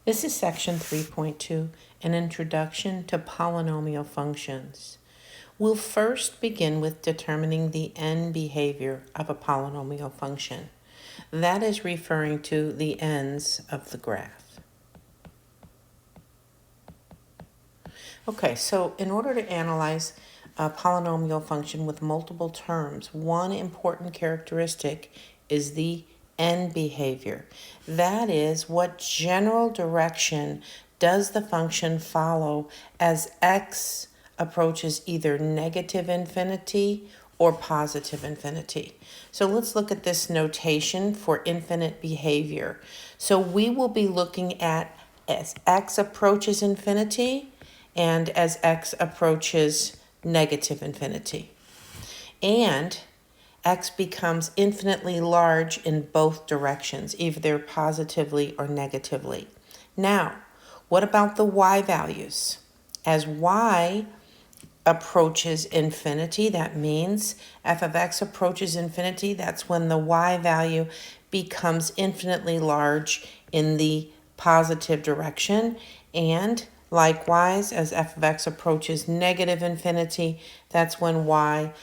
This is section 3.2, an introduction to polynomial functions. We'll first begin with determining the end behavior of a polynomial function. That is referring to the ends of the graph. Okay, so in order to analyze a polynomial function with multiple terms, one important characteristic is the end behavior. That is, what general direction does the function follow as x approaches either negative infinity or positive infinity. So let's look at this notation for infinite behavior. So we will be looking at as x approaches infinity and as x approaches negative infinity. And x becomes infinitely large in both directions, either positively or negatively. Now, what about the y values? As y approaches infinity, that means f of x approaches infinity, that's when the y value becomes infinitely large in the positive direction. And likewise, as f of x approaches negative infinity, that's when y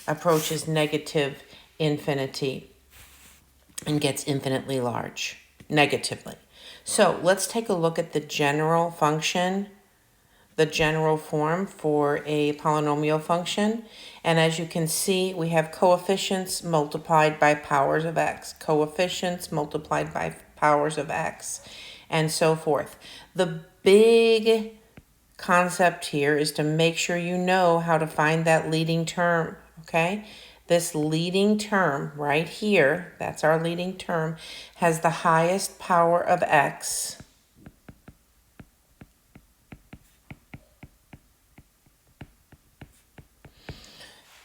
approaches negative infinity and gets infinitely large negatively. So let's take a look at the general function, the general form for a polynomial function. And as you can see, we have coefficients multiplied by powers of x, coefficients multiplied by powers of x, and so forth. The big concept here is to make sure you know how to find that leading term, okay? This leading term right here, that's our leading term, has the highest power of x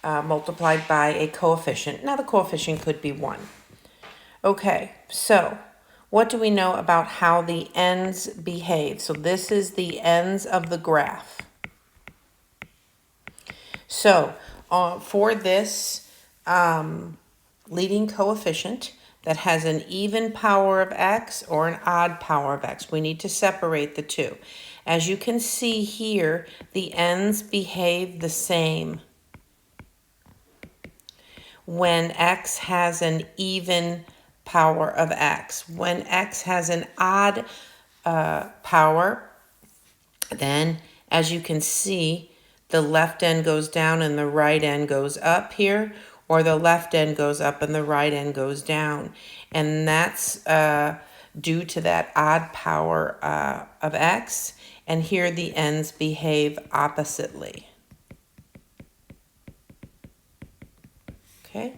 multiplied by a coefficient. Now the coefficient could be 1. Okay, so what do we know about how the ends behave? So this is the ends of the graph. So for this leading coefficient that has an even power of x or an odd power of x, we need to separate the two. As you can see here, the ends behave the same when x has an even power of x. When x has an odd power, then as you can see, the left end goes down and the right end goes up here, or the left end goes up and the right end goes down. And that's due to that odd power of x. And here the ends behave oppositely. Okay,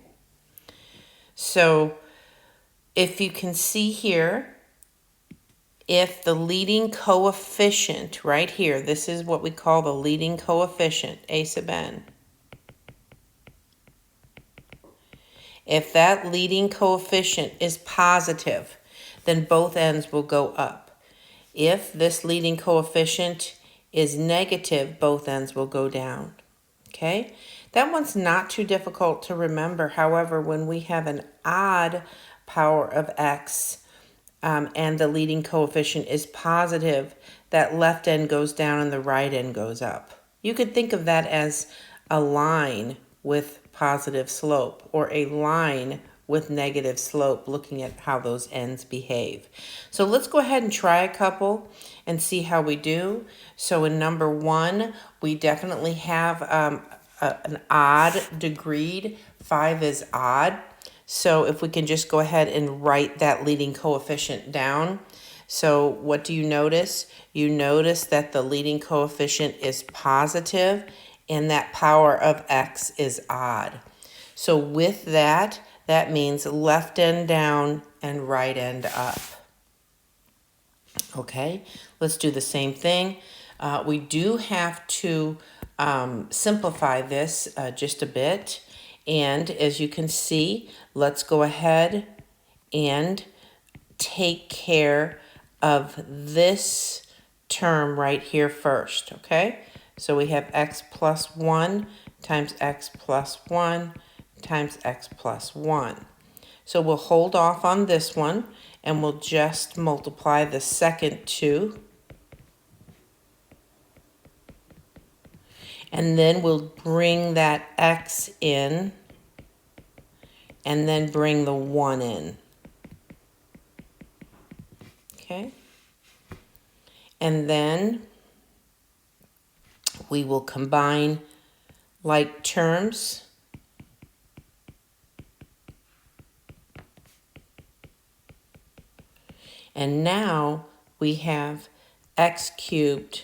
so if you can see here, if the leading coefficient right here, this is what we call the leading coefficient, a sub n. If that leading coefficient is positive, then both ends will go up. If this leading coefficient is negative, both ends will go down. Okay, that one's not too difficult to remember. However, when we have an odd power of x and the leading coefficient is positive, that left end goes down and the right end goes up. You could think of that as a line with positive slope or a line with negative slope, looking at how those ends behave. So let's go ahead and try a couple and see how we do. So in number 1, we definitely have an odd degreed. 5 is odd. So if we can just go ahead and write that leading coefficient down. So what do you notice? You notice that the leading coefficient is positive and that power of x is odd. So with that, that means left end down and right end up. Okay, let's do the same thing. We do have to simplify this just a bit. And as you can see, let's go ahead and take care of this term right here first, okay? So we have x plus 1 times x plus 1 times x plus 1. So we'll hold off on this one and we'll just multiply the second 2. And then we'll bring that x in, and then bring the 1 in. Okay? And then we will combine like terms. And now we have x cubed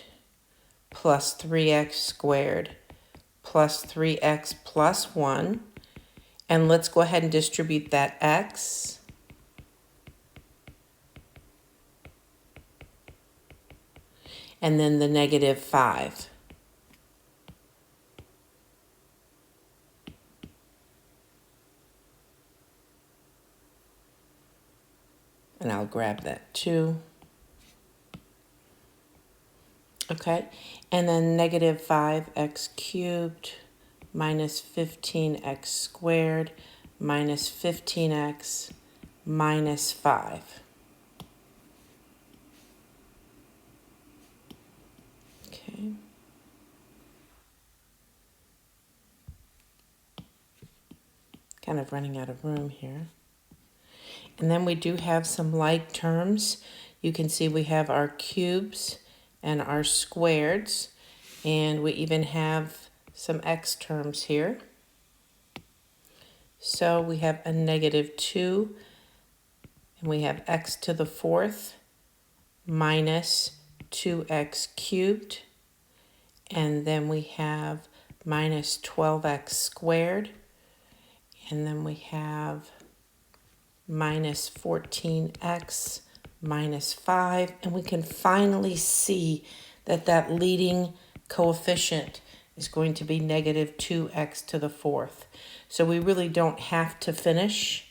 plus 3x squared plus 3x plus 1. And let's go ahead and distribute that x. And then the negative 5. And I'll grab that too. Okay, and then negative 5x cubed minus 15x squared minus 15x minus 5. Okay. Kind of running out of room here. And then we do have some like terms. You can see we have our cubes and our squareds, and we even have some x terms here. So we have a negative 2, and we have x to the 4th minus 2x cubed, and then we have minus 12x squared, and then we have minus 14x minus 5, and we can finally see that that leading coefficient is going to be negative 2x to the 4th. So we really don't have to finish.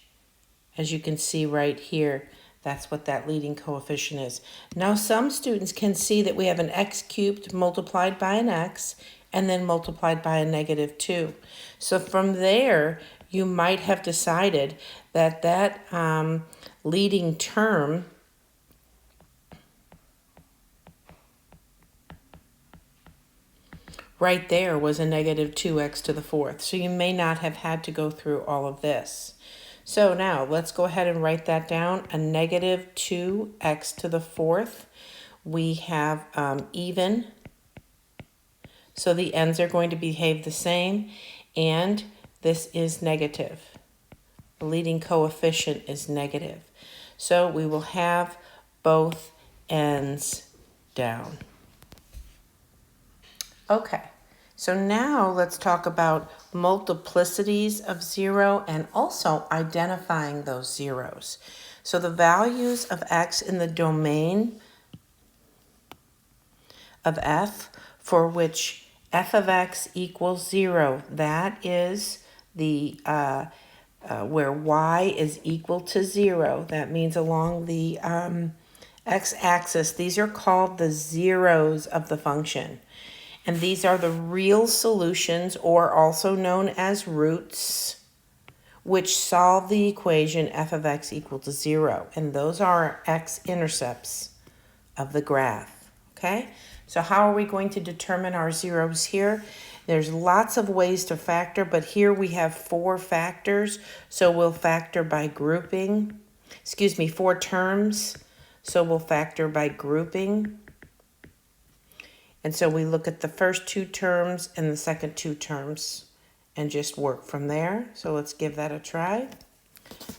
As you can see right here, that's what that leading coefficient is. Now some students can see that we have an x cubed multiplied by an x and then multiplied by a negative 2. So from there, you might have decided that that leading term right there was a negative 2x to the 4th. So you may not have had to go through all of this. So now let's go ahead and write that down. A negative 2x to the 4th. We have even. So the ends are going to behave the same. And this is negative. The leading coefficient is negative. So we will have both ends down. Okay, so now let's talk about multiplicities of 0 and also identifying those zeros. So the values of x in the domain of f, for which f of x equals 0, that is the where y is equal to 0. That means along the x-axis, these are called the zeros of the function. And these are the real solutions, or also known as roots, which solve the equation f of x equal to 0. And those are our x-intercepts of the graph, okay? So how are we going to determine our zeros here? There's lots of ways to factor, but here we have 4 factors. So we'll factor by grouping. 4 terms. So we'll factor by grouping. And so we look at the first 2 terms and the second 2 terms and just work from there. So let's give that a try.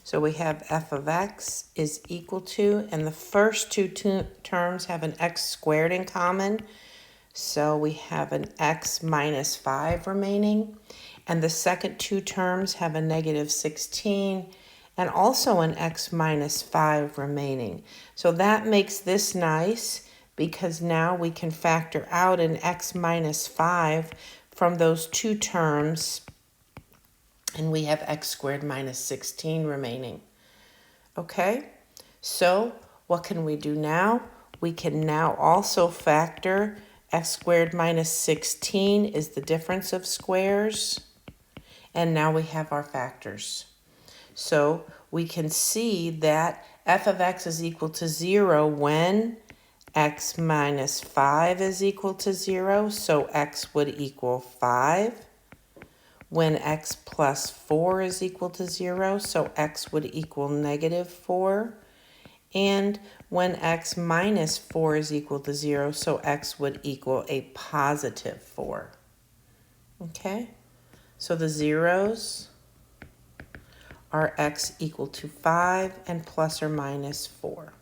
So we have f of x is equal to, and the first 2 terms have an x squared in common. So we have an x minus 5 remaining. And the second 2 terms have a negative 16 and also an x minus 5 remaining. So that makes this nice, because now we can factor out an x minus 5 from those 2 terms, and we have x squared minus 16 remaining. Okay, so what can we do now? We can now also factor x squared minus 16 is the difference of squares, and now we have our factors. So we can see that f of x is equal to 0 when x minus 5 is equal to 0, so x would equal 5. When x plus 4 is equal to 0, so x would equal negative 4. And when x minus 4 is equal to 0, so x would equal a positive 4. Okay? So the zeros are x equal to 5 and plus or minus 4.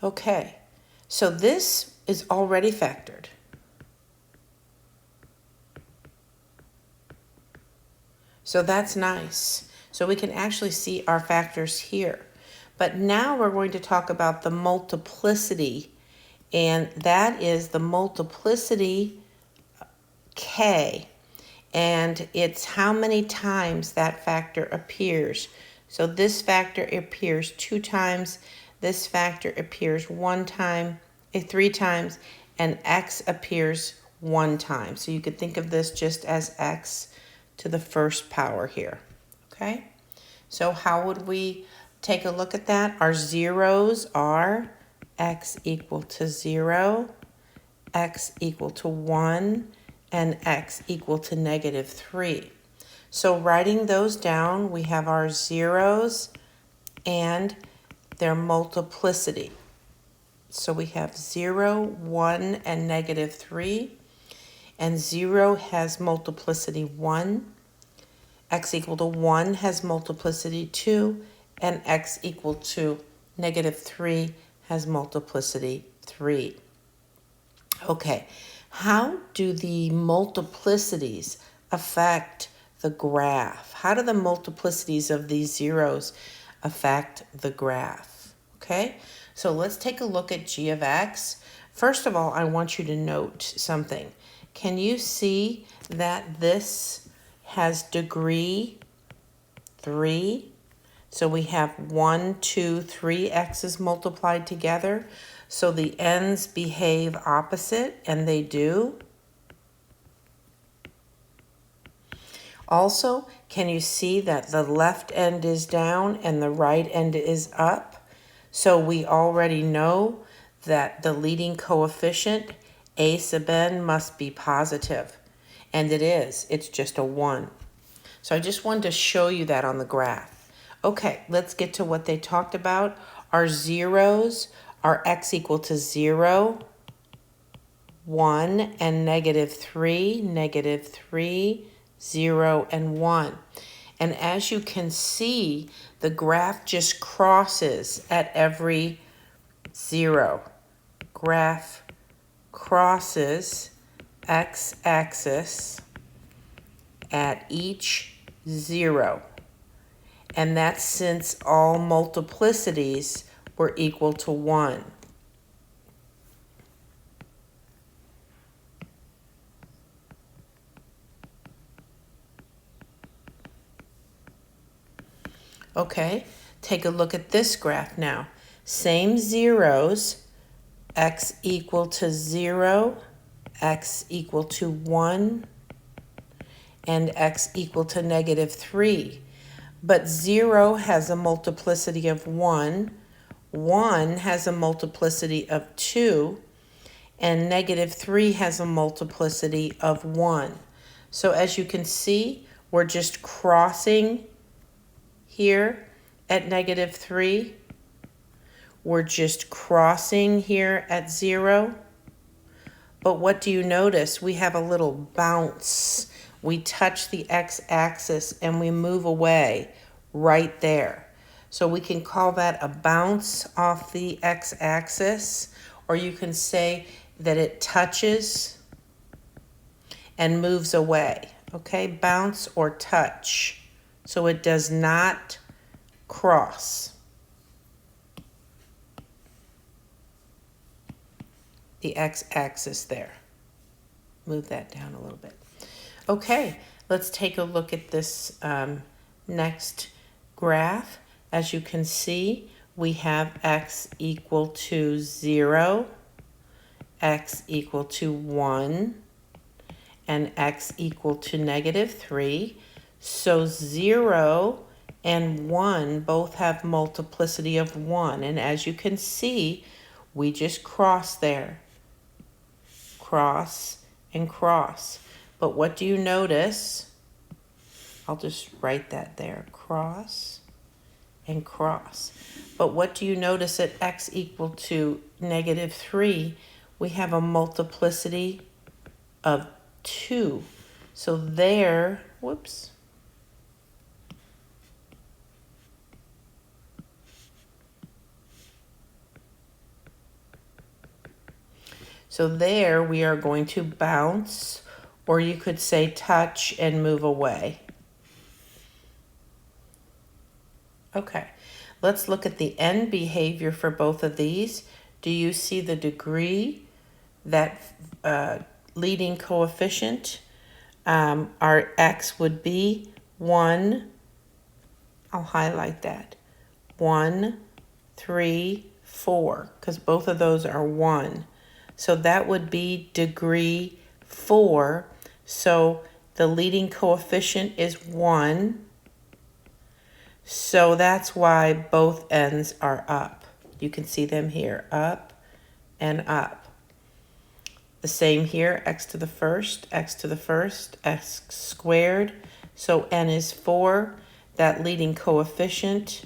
Okay, so this is already factored. So that's nice. So we can actually see our factors here. But now we're going to talk about the multiplicity, and that is the multiplicity k, and it's how many times that factor appears. So this factor appears 2 times, this factor appears 1 time, 3 times, and x appears 1 time. So you could think of this just as x to the first power here, okay? So how would we take a look at that? Our zeros are x equal to 0, x equal to 1, and x equal to negative 3. So writing those down, we have our zeros and their multiplicity. So we have 0, 1, and negative 3. And 0 has multiplicity 1. X equal to 1 has multiplicity 2. And x equal to negative 3 has multiplicity 3. Okay, how do the multiplicities affect the graph? How do the multiplicities of these zeros affect the graph? Okay, so let's take a look at g of x. First of all, I want you to note something. Can you see that this has degree 3? So we have 1, 2, 3 x's multiplied together. So the ends behave opposite, and they do. Also, can you see that the left end is down and the right end is up? So we already know that the leading coefficient, a sub n, must be positive. And it is. It's just a 1. So I just wanted to show you that on the graph. Okay, let's get to what they talked about. Our zeros are x equal to 0, 1, and negative 3, negative 3, 0, and 1. And as you can see, the graph just crosses at every 0. Graph crosses x-axis at each 0. And that's since all multiplicities were equal to 1. Okay, take a look at this graph now. Same zeros, x equal to 0, x equal to 1, and x equal to negative 3. But 0 has a multiplicity of 1, 1 has a multiplicity of 2, and negative 3 has a multiplicity of 1. So as you can see, we're just crossing here at negative 3. We're just crossing here at 0. But what do you notice? We have a little bounce. We touch the x-axis and we move away right there. So we can call that a bounce off the x-axis, or you can say that it touches and moves away. Okay, bounce or touch. So it does not cross the x-axis there. Move that down a little bit. Okay, let's take a look at this next graph. As you can see, we have x equal to 0, x equal to 1, and x equal to negative 3. So 0 and 1 both have multiplicity of 1. And as you can see, we just cross there. Cross and cross. But what do you notice? I'll just write that there. Cross and cross. But what do you notice at x equal to negative 3? We have a multiplicity of 2. So there, whoops. So there we are going to bounce, or you could say touch and move away. Okay, let's look at the end behavior for both of these. Do you see the degree, that leading coefficient? Our x would be 1. I'll highlight that. 1, 3, 4, because both of those are 1. So that would be degree 4. So the leading coefficient is 1. So that's why both ends are up. You can see them here, up and up. The same here, x to the first, x to the first, x squared. So n is 4. That leading coefficient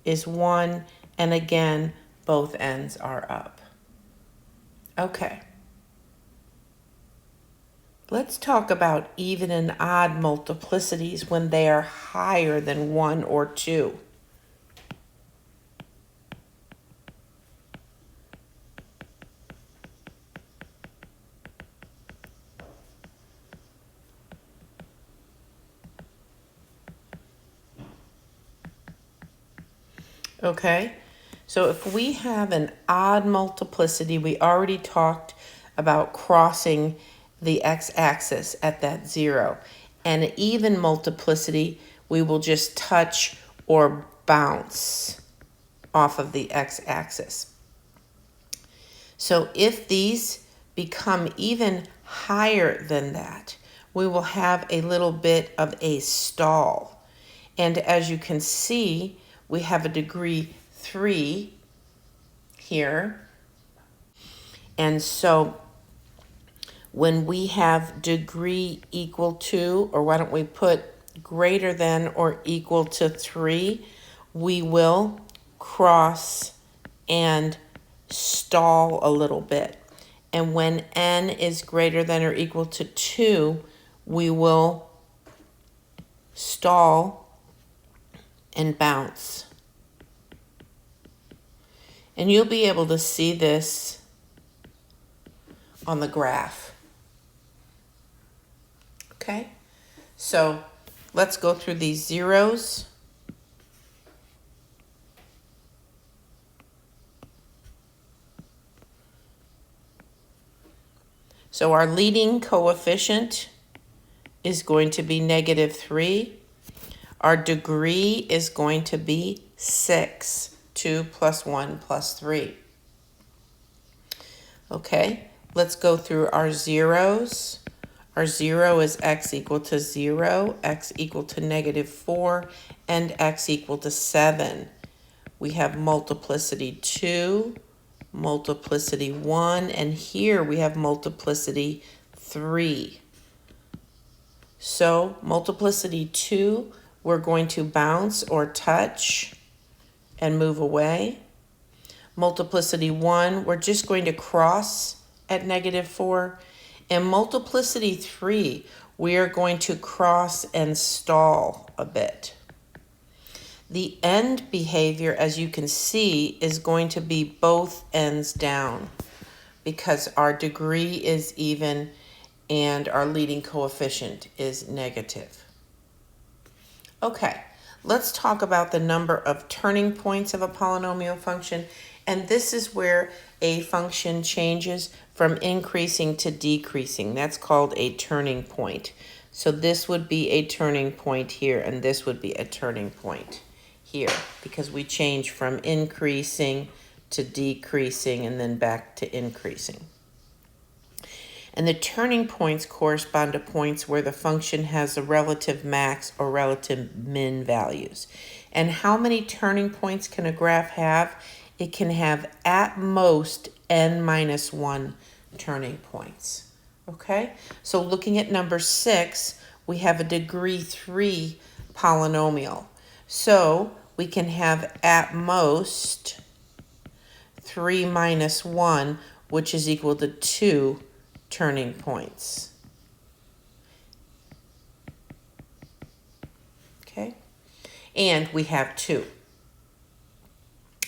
is 1. And again, both ends are up. Okay. Let's talk about even and odd multiplicities when they are higher than 1 or 2. Okay, so if we have an odd multiplicity, we already talked about crossing the x-axis at that 0. And an even multiplicity, we will just touch or bounce off of the x-axis. So if these become even higher than that, we will have a little bit of a stall. And as you can see, we have a degree 3 here. And so when we have degree equal to, or why don't we put greater than or equal to 3, we will cross and stall a little bit. And when n is greater than or equal to 2, we will stall and bounce. And you'll be able to see this on the graph. Okay, so let's go through these zeros. So our leading coefficient is going to be negative 3. Our degree is going to be 6. 2 plus 1 plus 3. Okay, let's go through our zeros. Our 0 is x equal to 0, x equal to negative 4, and x equal to 7. We have multiplicity 2, multiplicity 1, and here we have multiplicity 3. So multiplicity 2, we're going to bounce or touch and move away. Multiplicity 1, we're just going to cross at negative 4. And multiplicity 3, we are going to cross and stall a bit. The end behavior, as you can see, is going to be both ends down because our degree is even and our leading coefficient is negative. Okay. Let's talk about the number of turning points of a polynomial function. And this is where a function changes from increasing to decreasing. That's called a turning point. So this would be a turning point here, and this would be a turning point here, because we change from increasing to decreasing and then back to increasing. And the turning points correspond to points where the function has a relative max or relative min values. And how many turning points can a graph have? It can have at most n minus 1 turning points. Okay? So looking at number 6, we have a degree 3 polynomial. So we can have at most 3 minus 1, which is equal to 2 turning points. Okay? And we have 2.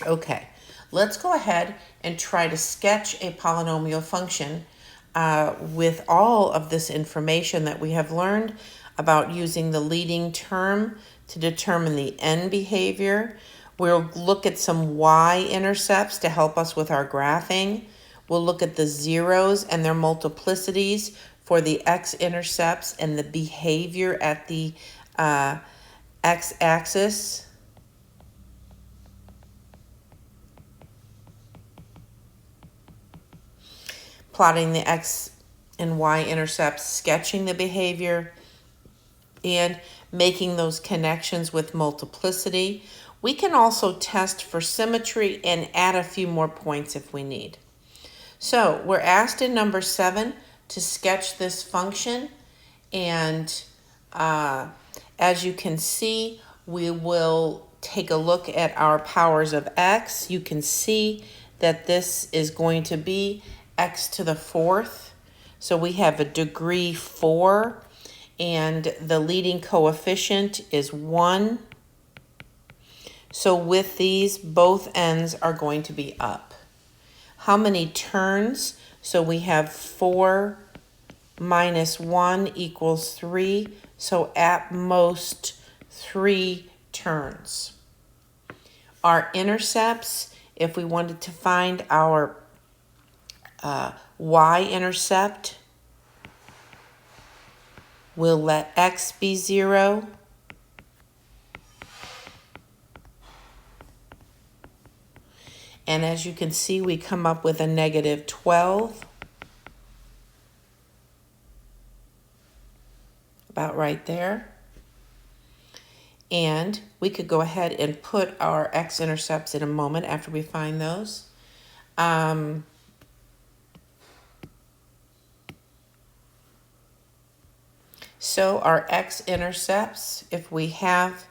Okay, let's go ahead and try to sketch a polynomial function with all of this information that we have learned about using the leading term to determine the end behavior. We'll look at some y-intercepts to help us with our graphing. We'll look at the zeros and their multiplicities for the x-intercepts and the behavior at the x-axis. Plotting the x and y intercepts, sketching the behavior, and making those connections with multiplicity. We can also test for symmetry and add a few more points if we need. So we're asked in number 7 to sketch this function, and as you can see, we will take a look at our powers of x. You can see that this is going to be x to the 4th. So we have a degree 4, and the leading coefficient is 1. So with these, both ends are going to be up. How many turns? So we have 4 minus 1 equals 3. So at most 3 turns. Our intercepts, if we wanted to find our y-intercept, we'll let x be 0. And as you can see, we come up with a negative 12. About right there. And we could go ahead and put our x-intercepts in a moment after we find those. So our x-intercepts, if we have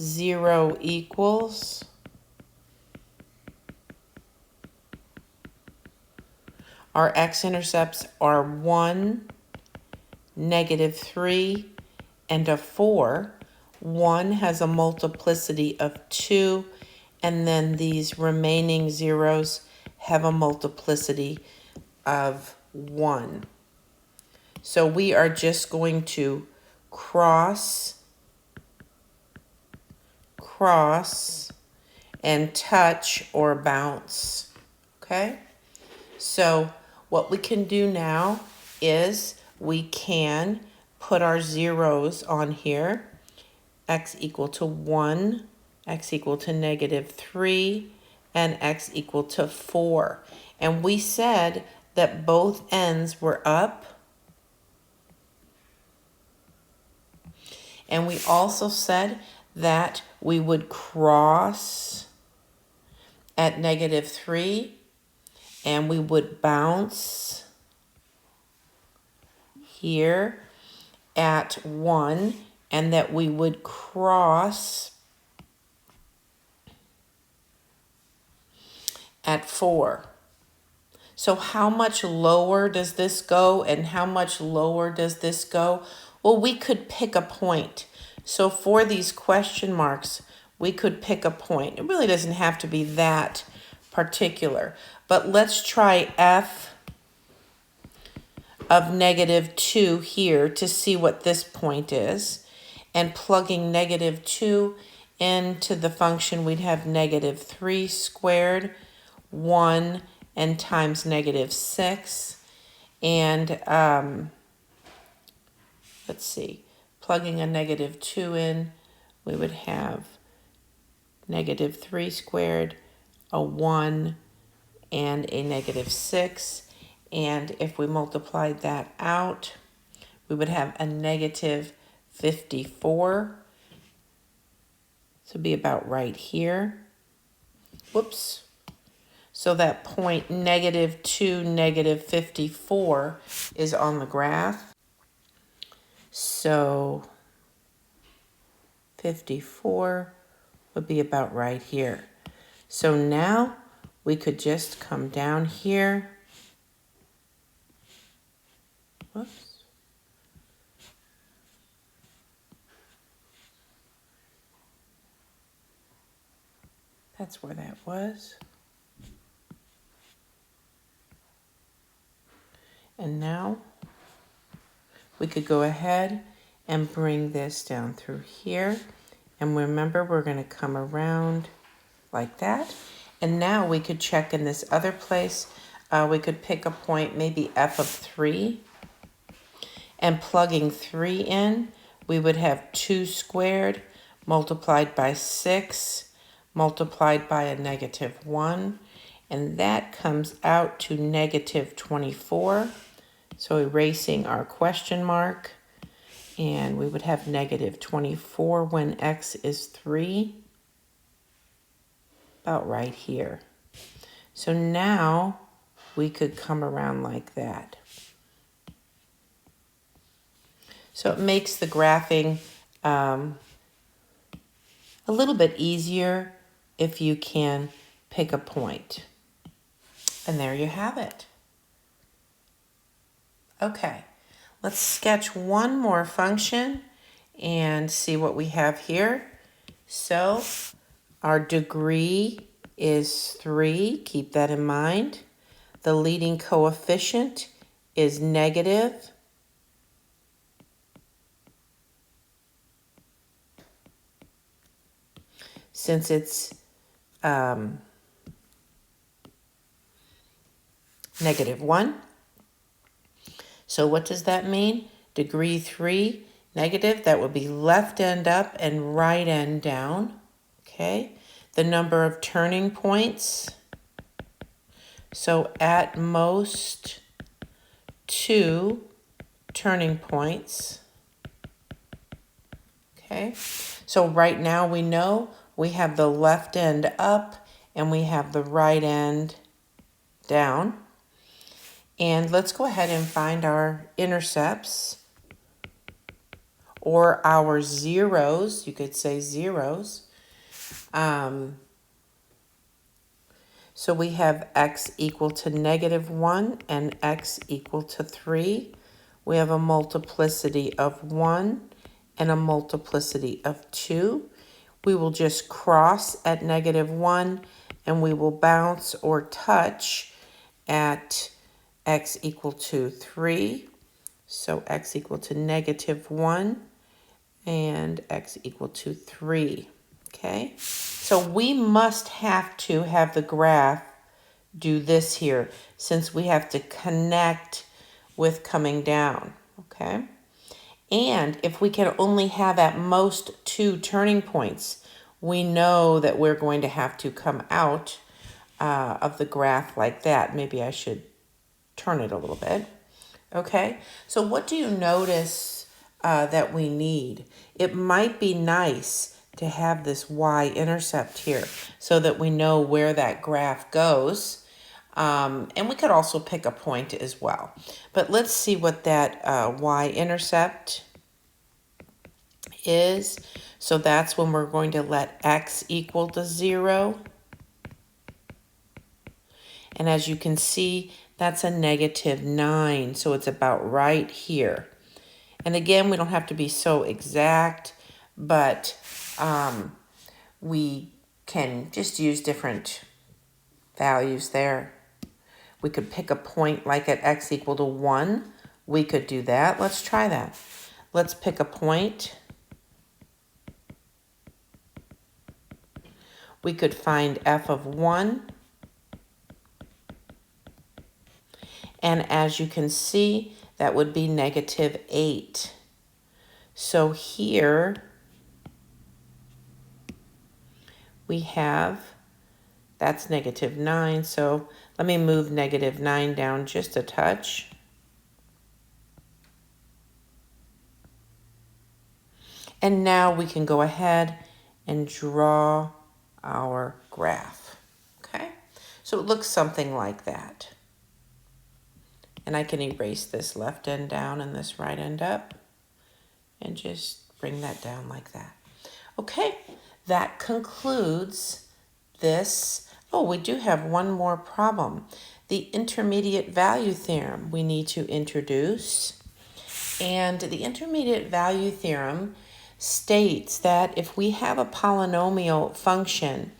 0 equals, our x-intercepts are 1, negative 3, and a 4. 1 has a multiplicity of 2, and then these remaining zeros have a multiplicity of 1. So we are just going to cross, and touch or bounce, okay? So what we can do now is we can put our zeros on here. X equal to 1, x equal to negative 3, and x equal to 4. And we said that both ends were up. And we also said that we would cross at negative 3, and we would bounce here at 1, and that we would cross at 4. So how much lower does this go, and how much lower does this go? Well, we could pick a point. So for these question marks, we could pick a point. It really doesn't have to be that particular. But let's try f of negative 2 here to see what this point is. And plugging negative 2 into the function, we'd have negative 3 squared, 1, and times negative 6. And let's see, plugging a negative 2 in, we would have negative 3 squared, a 1, and a negative 6. And if we multiplied that out, we would have a negative 54. So it'd be about right here. Whoops. So that point -2, -54 is on the graph. So 54 would be about right here. So now we could just come down here. Whoops. That's where that was. And now we could go ahead and bring this down through here. And remember, we're going to come around like that. And now we could check in this other place. We could pick a point, maybe f of 3. And plugging 3 in, we would have 2 squared multiplied by 6 multiplied by a -1. And that comes out to -24. So erasing our question mark. And we would have -24 when x is 3. About right here. So now we could come around like that. So it makes the graphing a little bit easier if you can pick a point. And there you have it. Okay, let's sketch one more function and see what we have here. So our degree is 3, keep that in mind. The leading coefficient is negative. Since it's -1. So what does that mean? Degree 3, negative, that would be left end up and right end down. Okay, the number of turning points. So at most 2 turning points. Okay, so right now we know we have the left end up and we have the right end down. And let's go ahead and find our intercepts or our zeros. You could say zeros. So we have x equal to -1 and x equal to 3. We have a multiplicity of 1 and a multiplicity of 2. We will just cross at -1 and we will bounce or touch at x equal to 3. So x equal to -1 and x equal to 3. Okay, so we must have to have the graph do this here since we have to connect with coming down. Okay, and if we can only have at most 2 turning points, we know that we're going to have to come out of the graph like that. Maybe I should turn it a little bit. Okay, so what do you notice that we need? It might be nice to have this y-intercept here so that we know where that graph goes. And we could also pick a point as well. But let's see what that y-intercept is. So that's when we're going to let x equal to 0. And as you can see, that's a -9. So it's about right here. And again, we don't have to be so exact, but we can just use different values there. We could pick a point like at x equal to 1. We could do that. Let's try that. Let's pick a point. We could find f of 1. And as you can see, that would be -8. So here we have That's negative 9. So let me move negative 9 down just a touch. And now we can go ahead and draw our graph. Okay? So it looks something like that. And I can erase this left end down and this right end up. And just bring that down like that. Okay, that concludes this. Oh, we do have one more problem. The intermediate value theorem we need to introduce. And the intermediate value theorem states that if we have a polynomial function,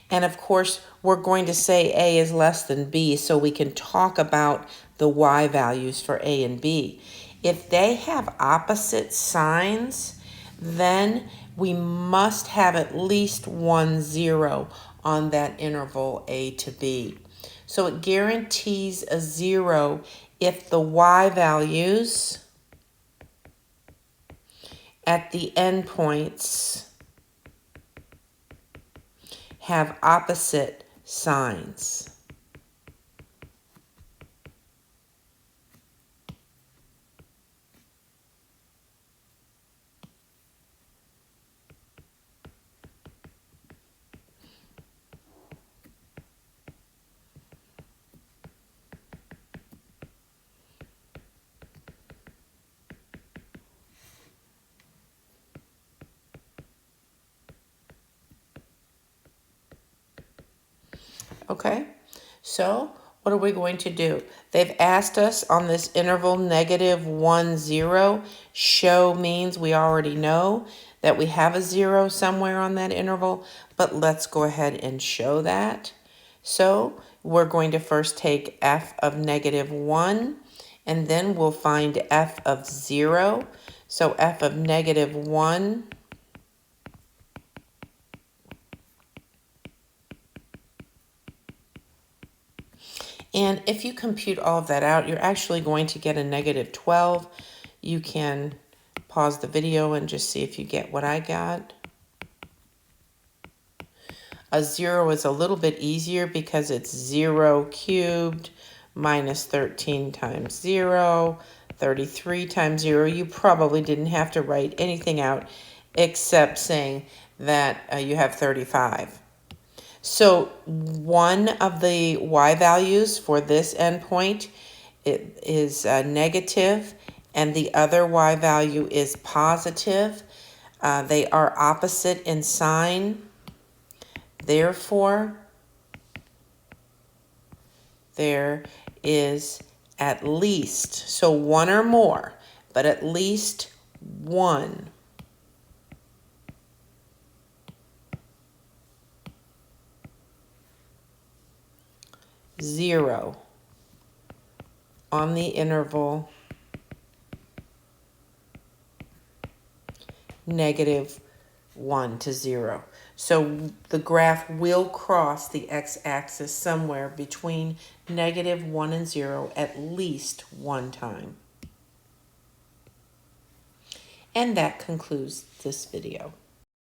and of course we're going to say a is less than b so we can talk about the y values for a and b. If they have opposite signs, then we must have at least 1 0 on that interval a to b. So it guarantees a 0 if the y values at the endpoints have opposite signs. Okay, so what are we going to do? They've asked us on this interval negative 1 0. Show means we already know that we have a 0 somewhere on that interval, but let's go ahead and show that. So we're going to first take f of negative 1, and then we'll find f of 0. So f of negative 1 and if you compute all of that out, you're actually going to get a negative 12. You can pause the video and just see if you get what I got. A 0 is a little bit easier because it's 0 cubed minus 13 times 0, 33 times 0. You probably didn't have to write anything out except saying that you have 35. So one of the y values for this endpoint is negative, and the other y value is positive. They are opposite in sign. Therefore, there is at least, so one or more, but at least one zero on the interval negative 1 to 0. So the graph will cross the x-axis somewhere between negative 1 and 0 at least one time. And that concludes this video.